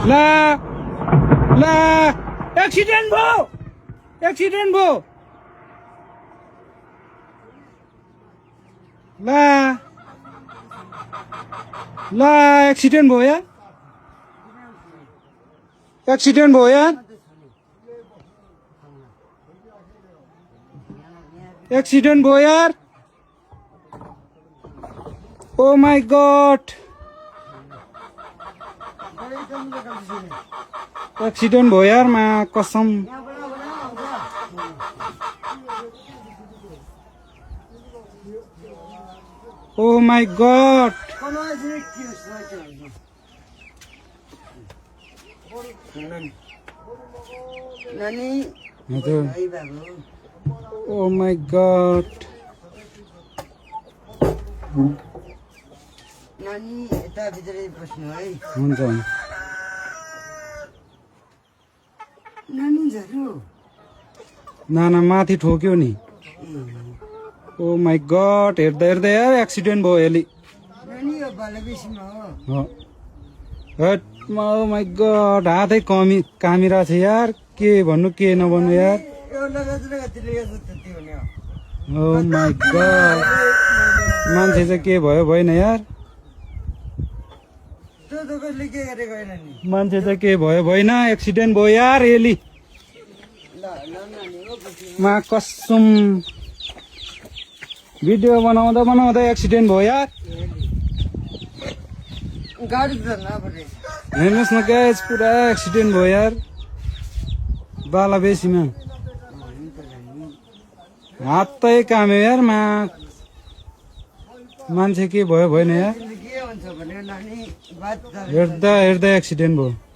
ला ला एक्सिडेन्ट भयो ला ला एक्सिडेन्ट भयो यार एक्सिडेन्ट भयो यार एक्सिडेन्ट भयो यार ओ माय गॉड एक्सिडेन्ट भयो यार मा कसम oh my god oh my god नानी यता भित्रै बस्नु है हुन्छ नानी झर्नु नाना माथि ठोक्यो नि ओ माय गॉड हेर्दा हेर्दा यार एक्सिडेन्ट भयो यसले नानी यो बालबेसीमा हो हट ओ माय गॉड हातै कामिरहेको छ यार के भन्नु के नभन्नु यार यो लगातिर कतिले यो त्यति हुने हो ओ माय गॉड मान्छे चाहिँ के भयो भएन यार त्यो त कसले के गरेको होइन नि मान्छे चाहिँ के भयो भएन एक्सिडेन्ट भयो यार यसले ल नानी हो मा कसम भिडियो बनाउँदा बनाउँदा एक्सिडेन्ट भयो यार गाडी झर्न पर्ने हेर्नुहोस् न गाइस पुरा एक्सिडेन्ट भयो यार बालाबेसीमा हातै काम्यो यार मान्छे के भयो भएन यार के हुन्छ भने नानी बात हेर्दा हेर्दा एक्सिडेन्ट भयो